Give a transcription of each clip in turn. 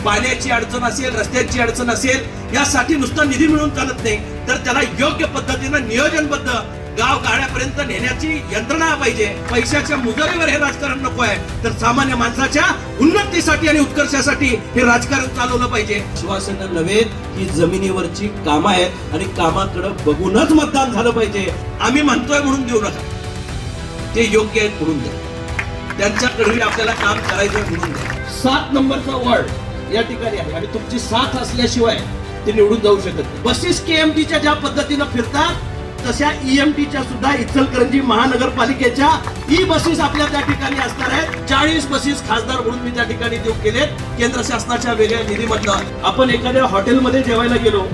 पाण्याची अडचण असेल, रस्त्यांची अडचण असेल, यासाठी नुसता निधी मिळून चालत नाही, तर त्याला योग्य पद्धतीनं नियोजनबद्ध गाव गाड्यापर्यंत नेण्याची यंत्रणा पाहिजे. पैशाच्या मुजरीवर हे राजकारण नको आहे, तर सामान्य माणसाच्या उन्नतीसाठी आणि उत्कर्षासाठी हे राजकारण चालवलं पाहिजे. श्वासन नव्हे, ही जमिनीवरची कामं आहेत आणि कामाकडे बघूनच मतदान झालं पाहिजे. आम्ही म्हणतोय म्हणून देऊ नका, ते योग्य आहेत म्हणून द्या, त्यांच्याकडे आपल्याला काम करायचं म्हणून द्या. 7 नंबरचा वॉर्ड या ठिकाणी आहे आणि तुमची साथ असल्याशिवाय ते निवडून जाऊ शकत नाही. बसेस केएमटीच्या ज्या पद्धतीनं फिरतात तशा ईएमटीच्या सुद्धा इचलकरंजी महानगरपालिकेच्या ई बसेस आपल्या त्या ठिकाणी असणार आहेत. 40 बसेस खासदार म्हणून मी त्या ठिकाणी देऊ केलेत केंद्र शासनाच्या वेगळ्या निधीमधनं. आपण एखाद्या हॉटेलमध्ये जेवायला गेलो,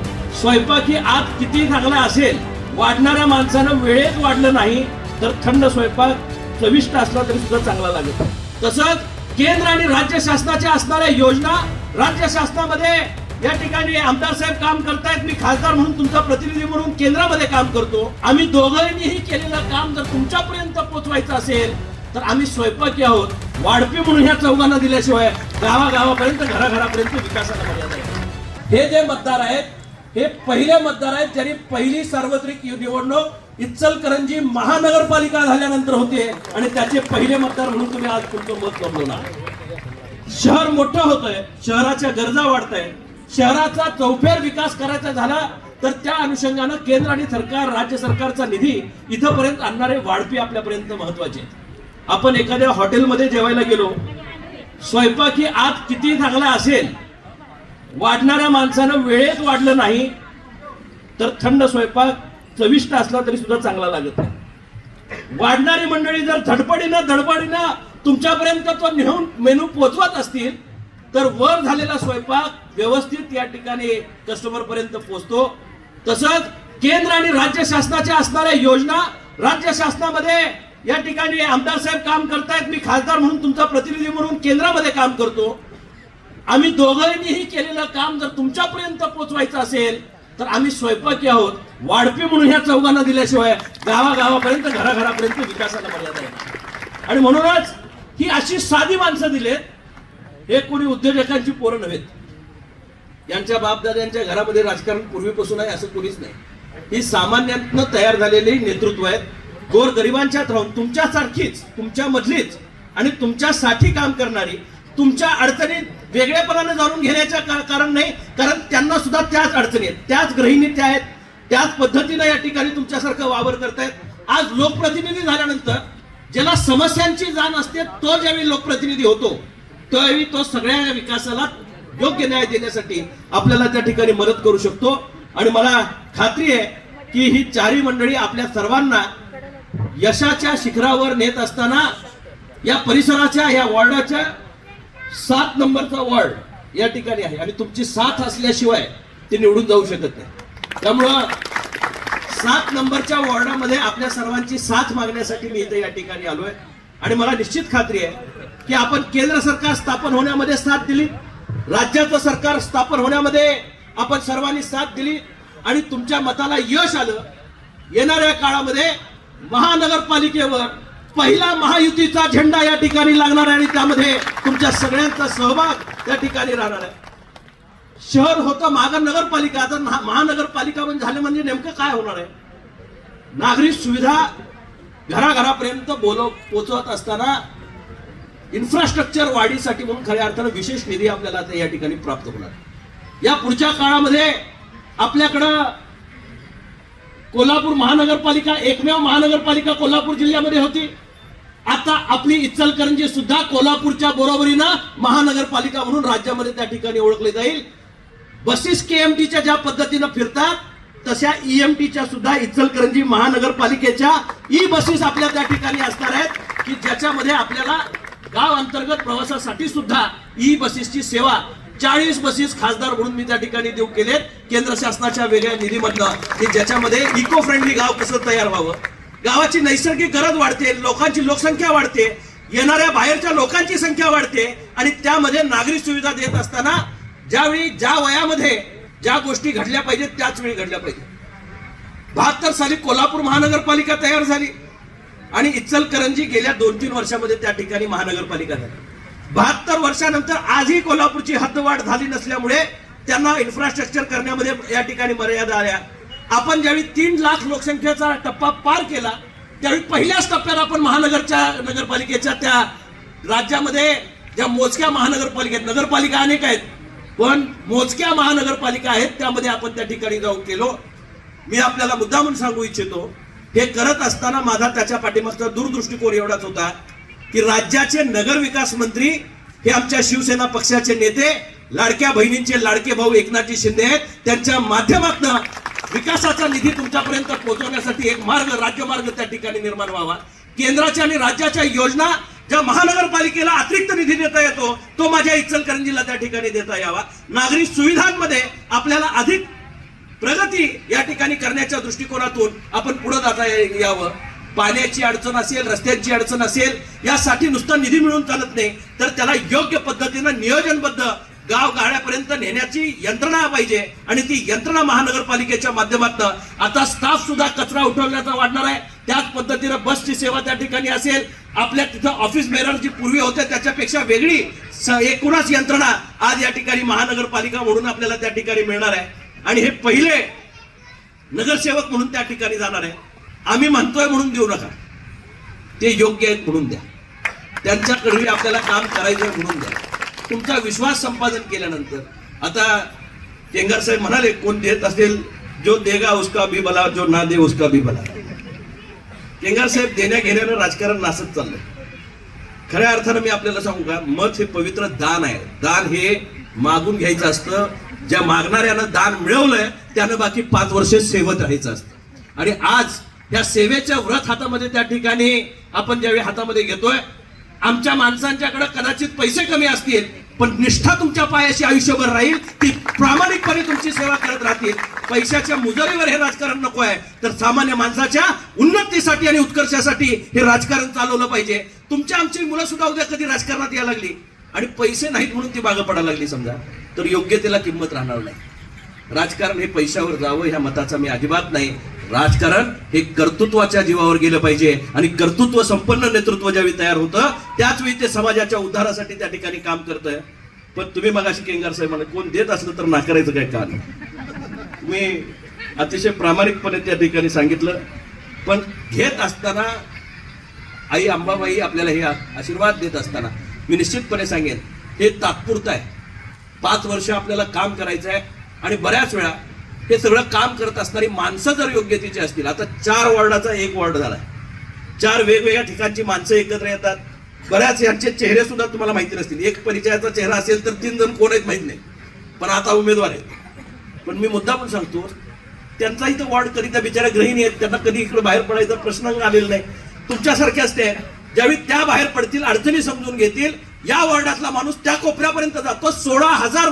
स्वयंपाकी आत किती चांगला असेल, वाढणाऱ्या माणसानं वेळेत वाढलं नाही तर थंड स्वयंपाक चविष्ट असला तरी सुद्धा चांगला लागेल. तसंच केंद्र आणि राज्य शासनाच्या असणाऱ्या योजना राज्य शासनामध्ये या ठिकाणी आमदार साहेब काम करतायत, मी खासदार म्हणून तुमचा प्रतिनिधी म्हणून केंद्रामध्ये काम करतो. आम्ही दोघांनीही केलेलं काम जर तुमच्यापर्यंत पोहोचवायचं असेल तर आम्ही स्वयंपाकी आहोत. वाढपी म्हणून ह्या चौघांना दिल्याशिवाय गावागावापर्यंत घराघरापर्यंत विकासाला मर्यादा आहे. हे जे मतदार आहेत हे पहिले मतदार आहेत ज्यांनी पहिली सार्वत्रिक निवडणूक इचलकरंजी महानगरपालिका झाल्यानंतर होते आणि त्याचे पहिले मतदार म्हणून तुम्ही आज तुमचं मत नोंदवणार. शहर मोठं होतंय, शहराच्या गरजा वाढत आहेत, शहराचा चौफेर विकास करायचा झाला तर त्या अनुषंगानं केंद्र आणि सरकार राज्य सरकारचा निधी इथपर्यंत आणणारे वाढपी आपल्यापर्यंत महत्वाचे. आपण एखाद्या हॉटेलमध्ये जेवायला गेलो, स्वयंपाकी आत किती चांगला असेल, वाढणाऱ्या माणसानं वेळेत वाढलं नाही तर थंड स्वयंपाक चविष्ट असला तरी सुद्धा चांगला लागत नाही. वाढणारी मंडळी जर धडपडीनं तुमच्यापर्यंत तो नेऊन मेनू पोहोचवत असतील तर वर झालेला स्वयंपाक व्यवस्थित या ठिकाणी कस्टमर पर्यंत पोहोचतो. तसंच केंद्र आणि राज्य शासनाच्या असणाऱ्या योजना राज्य शासनामध्ये या ठिकाणी आमदार साहेब काम करतायत, मी खासदार म्हणून तुमचा प्रतिनिधी म्हणून केंद्रामध्ये काम करतो. आम्ही दोघांनीही केलेलं काम जर तुमच्यापर्यंत पोहोचवायचं असेल तर आम्ही स्वयंपाकी आहोत. वाढपी म्हणून ह्या चौघांना दिल्याशिवाय गावागावापर्यंत घराघरापर्यंत विकासाला मर्यादा आहे. आणि म्हणूनच ही अशी साधी माणसं दिलेत, हे कोणी उद्योजकांची पोरं नव्हेत. यांच्या बापदाद्यांच्या घरामध्ये राजकारण पूर्वीपासून आहे असं कोणीच नाही. ही सामान्यातनं तयार झालेली नेतृत्व आहेत. गोरगरिबांच्यात राहून तुमच्यासारखीच, तुमच्या मधलीच आणि तुमच्यासाठी काम करणारी, तुमच्या अडचणी वेगळेपणाने जाणून घेण्याचं कारण नाही, कारण त्यांना सुद्धा त्याच अडचणी आहेत, त्याच गृहिणी त्या आहेत, त्याच पद्धतीने या ठिकाणी तुमच्यासारखं वावर करतायत. आज लोकप्रतिनिधी झाल्यानंतर ज्याला समस्यांची जाण असते तो ज्यावेळी लोकप्रतिनिधी होतो त्यावेळी तो सगळ्या विकासाला योग्य न्याय देण्यासाठी आपल्याला त्या ठिकाणी मदत करू शकतो. आणि मला खात्री आहे की ही चारही मंडळी आपल्या सर्वांना यशाच्या शिखरावर नेत असताना या परिसराच्या या वॉर्डाच्या 7 नंबरचा वॉर्ड या ठिकाणी आहे आणि तुमची साथ असल्याशिवाय ते निवडून जाऊ शकत नाही. त्यामुळं 7 नंबरच्या वॉर्डामध्ये आपल्या सर्वांची साथ मागण्यासाठी मी इथे या ठिकाणी आलोय. आणि मला निश्चित खात्री आहे की आपण केंद्र सरकार स्थापन होण्यामध्ये साथ दिली, राज्याचं सरकार स्थापन होण्यामध्ये आपण सर्वांनी साथ दिली आणि तुमच्या मताला यश आलं. येणाऱ्या काळामध्ये महानगरपालिकेवर पहिला महायुतीचा झेंडा या ठिकाणी लागणार आहे आणि त्यामध्ये तुमच्या सगळ्यांचा सहभाग या ठिकाणी राहणार आहे. शहर होतं मागं नगरपालिका, आता महानगरपालिका झाले म्हणजे नेमकं काय होणार आहे? नागरिक सुविधा घराघरापर्यंत पोहोचवत असताना इन्फ्रास्ट्रक्चर वाढीसाठी म्हणून खऱ्या अर्थानं विशेष निधी आपल्याला या ठिकाणी प्राप्त होणार. या पुढच्या काळामध्ये आपल्याकडं कोल्हापूर महानगरपालिका एकमेव महानगरपालिका कोल्हापूर जिल्ह्यामध्ये होती. आता आपली इचलकरंजी सुद्धा कोल्हापूरच्या बरोबरीनं महानगरपालिका म्हणून राज्यामध्ये त्या ठिकाणी ओळखले जाईल. बसेस केएमटीच्या ज्या पद्धतीनं फिरतात तशा ईएमटीच्या सुद्धा इचलकरंजी महानगरपालिकेच्या ई बसेस आपल्या त्या ठिकाणी असणार आहेत की ज्याच्यामध्ये आपल्याला गाव अंतर्गत प्रवासासाठी सुद्धा ई बसेसची सेवा 40 बसेस खासदार म्हणून मी त्या ठिकाणी देऊ केलेत केंद्र शासनाच्या वेगळ्या निधीमधनं की ज्याच्यामध्ये इको फ्रेंडली गाव कसं तयार व्हावं. गावाची नैसर्गिक गरज वाढते, लोकांची लोकसंख्या वाढते, येणाऱ्या बाहेरच्या लोकांची संख्या वाढते आणि त्यामध्ये नागरिक सुविधा देत असताना ज्यावेळी ज्या वयामध्ये ज्या गोष्टी घडल्या पाहिजेत त्याच वेळी घडल्या पाहिजेत. 72 साली कोल्हापूर महानगरपालिका तयार झाली आणि इचलकरंजी गेल्या 2-3 वर्षामध्ये त्या ठिकाणी महानगरपालिका झाली. 72 वर्षानंतर आजही कोल्हापूरची हद्दवाढ झाली नसल्यामुळे त्यांना इन्फ्रास्ट्रक्चर करण्यामध्ये या ठिकाणी मर्यादा आल्या. आपण ज्यावेळी 3 लाख लोकसंख्येचा टप्पा पार केला त्यावेळी पहिल्याच टप्प्यात आपण नगरपालिकेच्या त्या राज्यामध्ये ज्या मोजक्या महानगरपालिका नगरपालिका अनेक आहेत पण मोजक्या महानगरपालिका आहेत त्यामध्ये आपण त्या ठिकाणी जाऊन केलो. मी आपल्याला मुद्दामून सांगू इच्छितो हे करत असताना माझा त्याच्या पाठीमागचा दूरदृष्टिकोन एवढाच होता की राज्याचे नगरविकास मंत्री हे आमच्या शिवसेना पक्षाचे नेते लाडक्या बहिणींचे लाडके भाऊ एकनाथजी शिंदे आहेत. त्यांच्या माध्यमातून विकासाचा निधी तुमच्यापर्यंत पोहोचवण्यासाठी एक मार्ग राज्यमार्ग त्या ठिकाणी निर्माण व्हावा. केंद्राच्या आणि राज्याच्या योजना ज्या महानगरपालिकेला अतिरिक्त निधी देता येतो तो माझ्या इचलकरंजीला त्या ठिकाणी देता यावा. नागरी सुविधांमध्ये आपल्याला अधिक प्रगती या ठिकाणी करण्याच्या दृष्टिकोनातून आपण पुढे जाता यावं. पाण्याची अडचण असेल रस्त्यांची अडचण असेल यासाठी नुसता निधी मिळून चालत नाही तर त्याला योग्य पद्धतीनं नियोजनबद्ध गाव गाड्यापर्यंत नेण्याची यंत्रणा पाहिजे आणि ती यंत्रणा महानगरपालिकेच्या माध्यमातून आता स्टाफ सुद्धा कचरा उठवण्याचा वाढणार आहे. त्याच पद्धतीनं बसची सेवा त्या ठिकाणी असेल. आपल्या तिथं ऑफिस बेरर जी पूर्वी होते त्याच्यापेक्षा वेगळी एकूणच यंत्रणा आज या ठिकाणी महानगरपालिका म्हणून आपल्याला त्या ठिकाणी मिळणार आहे आणि हे पहिले नगरसेवक म्हणून त्या ठिकाणी जाणार आहे. आम्ही म्हणतोय म्हणून देऊ नका, ते योग्य आहेत म्हणून द्या. त्यांच्याकडे आपल्याला काम करायचं म्हणून द्या. तुमचा विश्वास संपादन केल्यानंतर आता केंगार साहेब म्हणाले कोण देत असेल जो देगा उसका भी भला जो ना दे उसका भी भला. केंगार साहेब देण्या घेण्यानं राजकारण नासत चाललंय. खऱ्या अर्थानं मी आपल्याला सांगू का मत हे पवित्र दान आहे. दान हे मागून घ्यायचं असतं. ज्या मागणाऱ्यानं दान मिळवलंय त्यानं बाकी 5 वर्ष सेवत राहायचं असतं आणि आज या सेवेच्या व्रत हातामध्ये त्या ठिकाणी आपण ज्यावेळी हातामध्ये घेतोय आमच्या माणसांच्याकडे कदाचित पैसे कमी असतील पण निष्ठा तुमच्या पायाशी आयुष्यभर राहील. ती प्रामाणिकपणे तुमची सेवा करत राहतील. पैशाच्या मुजरीवर हे राजकारण नको आहे तर सामान्य माणसाच्या उन्नतीसाठी आणि उत्कर्षासाठी हे राजकारण चालवलं पाहिजे. तुमच्या आमची मुलं सुद्धा उद्या कधी राजकारणात यायला लागली आणि पैसे नाहीत म्हणून ती मागं पडायला लागली समजा तर योग्यतेला किंमत राहणार नाही. राजकारण हे पैशावर जावं ह्या मताचा मी अजिबात नाही. राजकारण हे कर्तृत्वाच्या जीवावर गेलं पाहिजे आणि कर्तृत्व संपन्न नेतृत्व ज्यावेळी तयार होतं त्याचवेळी ते समाजाच्या उद्धारासाठी त्या ठिकाणी काम करतंय. पण तुम्ही मगाशी केंगार साहेब म्हणाले कोण देत असलं तर नाकारायचं काय काम. मी अतिशय प्रामाणिकपणे त्या ठिकाणी सांगितलं पण घेत असताना आई अंबाबाई आपल्याला हे आशीर्वाद देत असताना मी निश्चितपणे सांगेन हे तात्पुरतं आहे. 5 वर्ष आपल्याला काम करायचं आहे आणि बऱ्याच वेळा हे सगळं काम करत असणारी माणसं जर योग्यतेची असतील. आता 4 वॉर्डाचा 1 वॉर्ड झालाय. 4 वेगवेगळ्या ठिकाणची माणसं एकत्र येतात. बऱ्याच यांचे चेहरे सुद्धा तुम्हाला माहिती नसतील. एक परिचयाचा चेहरा असेल तर 3 जण कोण आहेत माहित नाही पण आता उमेदवार आहेत. पण मी मुद्दा पण सांगतो त्यांचा इथं वॉर्ड कधी त्या बिचाऱ्या गृहिणी आहेत त्यांना कधी इकडे बाहेर पडायचा प्रश्न आलेला नाही. तुमच्यासारखे असते ज्यावेळी त्या बाहेर पडतील अडचणी समजून घेतील या वॉर्डातला माणूस त्या कोपऱ्यापर्यंत जातो. 16,000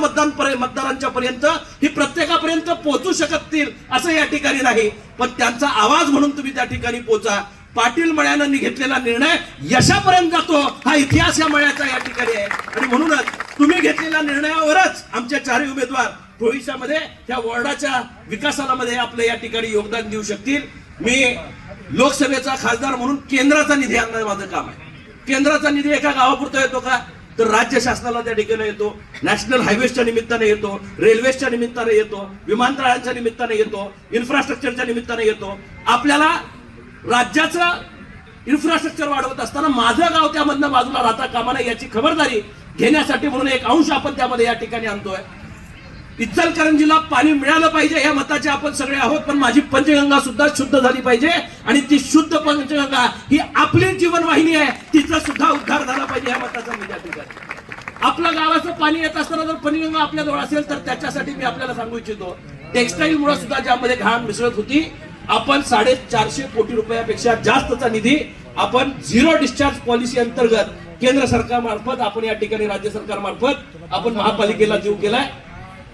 मतदारांच्या पर्यंत ही प्रत्येकापर्यंत पोहोचू शकतील असं या ठिकाणी नाही पण त्यांचा आवाज म्हणून तुम्ही त्या ठिकाणी पोहोचा. पाटील मळ्यानं घेतलेला निर्णय यशापर्यंत जातो हा इतिहास या मळ्याचा या ठिकाणी आहे आणि म्हणूनच तुम्ही घेतलेल्या निर्णयावरच आमचे 4 उमेदवार भविष्यामध्ये त्या वॉर्डाच्या विकासाला मध्ये आपलं या ठिकाणी योगदान देऊ शकतील. मी लोकसभेचा खासदार म्हणून केंद्राचा निधी आणणं माझं काम आहे. केंद्राचा निधी एका गावापुरता येतो का तर राज्य शासनाला त्या ठिकाणी येतो. नॅशनल हायवेच्या निमित्ताने येतो, रेल्वेच्या निमित्ताने येतो, विमानतळांच्या निमित्ताने येतो, इन्फ्रास्ट्रक्चरच्या निमित्ताने येतो. आपल्याला राज्याचं इन्फ्रास्ट्रक्चर वाढवत असताना माझं गाव त्यामधनं बाजूला राहता कामा नये याची खबरदारी घेण्यासाठी म्हणून एक अंश आपण त्यामध्ये या ठिकाणी आणतोय. इचलकरंजीला पाणी मिळालं पाहिजे या मताचे आपण सगळे आहोत पण माझी पंचगंगा सुद्धा शुद्ध झाली पाहिजे आणि ती शुद्ध पंचगंगा ही आपली जीवनवाहिनी आहे. तिचा सुद्धा उद्धार झाला पाहिजे या मताचा मी त्या ठिकाणी. आपल्या गावाचं पाणी येत असताना जर पंचगंगा आपल्याजवळ असेल तर त्याच्यासाठी मी आपल्याला सांगू इच्छितो टेक्सटाईल मुळे सुद्धा ज्यामध्ये घाण मिसळत होती आपण 450 कोटी रुपयापेक्षा जास्तचा निधी आपण 0 डिस्चार्ज पॉलिसी अंतर्गत केंद्र सरकार मार्फत आपण या ठिकाणी राज्य सरकार मार्फत आपण महापालिकेला देऊ केलाय.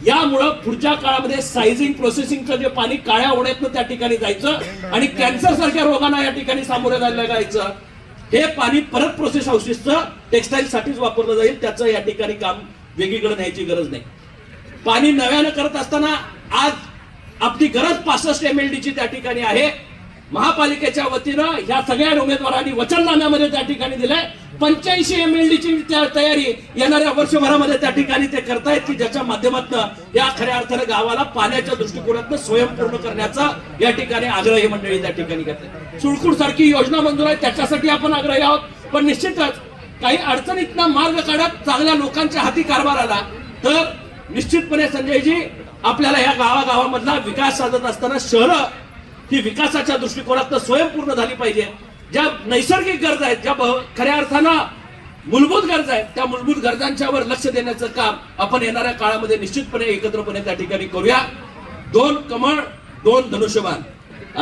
यामुळं पुढच्या काळामध्ये सायझिंग प्रोसेसिंगचं जे पाणी काळ्या ओढ्यातनं त्या ठिकाणी जायचं आणि कॅन्सर सारख्या रोगांना या ठिकाणी सामोरे जायचं हे पाणी परत प्रोसेस हाऊसेसचं टेक्सटाईल साठीच वापरलं जाईल. त्याचं या ठिकाणी काम वेगळीकडे न्यायची गरज नाही. पाणी नव्यानं करत असताना आज आपली गरज 65 MLD ची त्या ठिकाणी आहे. महापालिकेच्या वतीनं ह्या सगळ्या उमेदवारांनी वचननाम्यामध्ये त्या ठिकाणी दिलंय 85 MLD ची तयारी येणाऱ्या वर्षभरामध्ये त्या ठिकाणी ते करतायत की ज्याच्या माध्यमातून या खऱ्या अर्थाने गावाला पाण्याच्या दृष्टिकोनातून स्वयंपूर्ण करण्याचा या ठिकाणी आग्रही मंडळी त्या ठिकाणी करते. सुळकूड सारखी योजना मंजूर आहे त्याच्यासाठी आपण आग्रही आहोत. पण निश्चितच काही अडचणीतनं मार्ग काढत चांगल्या लोकांच्या हाती कारभार आला तर निश्चितपणे संजयजी आपल्याला या गावागावामधला विकास साधत असताना शहरं ही विकासाच्या दृष्टिकोनातून स्वयंपूर्ण झाली पाहिजे. ज्या नैसर्गिक गरजा आहेत, ज्या खऱ्या अर्थानं मूलभूत गरजा आहेत, त्या मूलभूत गरजांच्यावर लक्ष देण्याचं काम आपण येणाऱ्या काळामध्ये निश्चितपणे एकत्रपणे त्या ठिकाणी करूया. 2 कमळ 2 धनुष्यबाण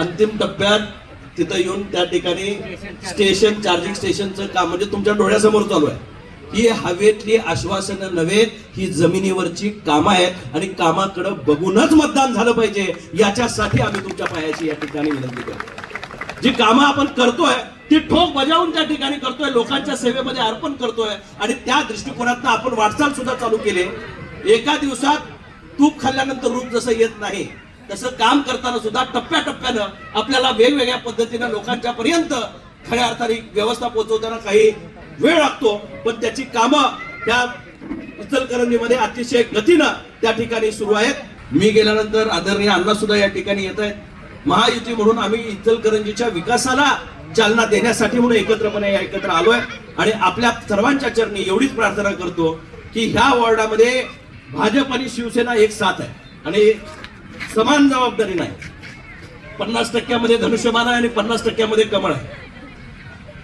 अंतिम टप्प्यात तिथं येऊन त्या ठिकाणी स्टेशन चार्जिंग स्टेशनचं काम म्हणजे तुमच्या डोळ्यासमोर चालू आहे. ही हवेतली आश्वासनं नव्हे, ही जमिनीवरची कामं आहेत आणि कामाकडे बघूनच मतदान झालं पाहिजे याच्यासाठी आम्ही तुमच्या पायाची या ठिकाणी विनंती करतो. जी कामं आपण करतोय ती ठोक बजावून त्या ठिकाणी करतोय, लोकांच्या सेवेमध्ये अर्पण करतोय आणि त्या दृष्टिकोनातून आपण वाटचाल सुद्धा चालू केले. एका दिवसात तूप खाल्ल्यानंतर रूप जसं येत नाही तसं काम करताना सुद्धा टप्प्याटप्प्यानं आपल्याला वेगवेगळ्या पद्धतीनं लोकांच्या पर्यंत खऱ्या अर्थाने व्यवस्था पोहोचवताना काही वेळ लागतो, पण त्याची कामं त्या इचलकरंजीमध्ये अतिशय गतीनं त्या ठिकाणी सुरू आहेत. मी गेल्यानंतर आदरणीय अण्णा सुद्धा या ठिकाणी येत आहेत. महायुती म्हणून आम्ही इचलकरंजीच्या विकासाला चालना देण्यासाठी म्हणून एकत्रपणे एकत्र आलोय आणि आपल्या सर्वांच्या चरणी एवढीच प्रार्थना करतो की ह्या वॉर्डामध्ये भाजप आणि शिवसेना एक साथ आहे आणि समान जबाबदारी नाही. 50% धनुष्यबाण आहे आणि 50% कमळ आहे.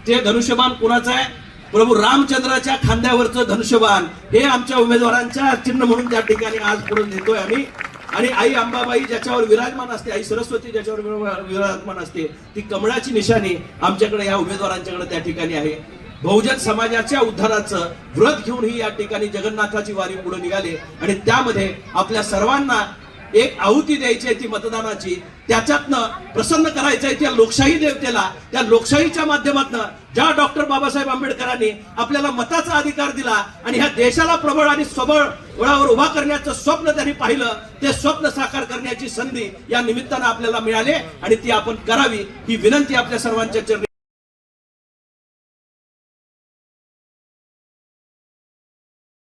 ते धनुष्यबाण कुणाचं आहे? प्रभू रामचंद्राच्या खांद्यावरचं धनुष्यबाण हे आमच्या उमेदवारांच्या चिन्ह म्हणून त्या ठिकाणी आज पुढे देतोय आम्ही. आणि आई अंबाबाई ज्याच्यावर विराजमान असते, आई सरस्वती ज्याच्यावर विराजमान असते, ती कमळाची निशाणी आमच्याकडे या उमेदवारांच्याकडे त्या ठिकाणी आहे. बहुजन समाजाच्या उद्धाराचं व्रत घेऊन ही या ठिकाणी जगन्नाथाची वारी पुढे निघाली आणि त्यामध्ये आपल्या सर्वांना एक आहुती द्यायची आहे ती मतदानाची. त्याच्यातनं प्रसन्न करायचं आहे त्या लोकशाही देवतेला. त्या लोकशाहीच्या माध्यमातून ज्या डॉक्टर बाबासाहेब आंबेडकरांनी आपल्याला मताचा अधिकार दिला आणि ह्या देशाला प्रबळ आणि सबळ वळावर उभा करण्याचं स्वप्न त्यांनी पाहिलं, ते स्वप्न साकार करण्याची संधी या निमित्तानं आपल्याला मिळाली आणि ती आपण करावी ही विनंती आपल्या सर्वांच्या चरणी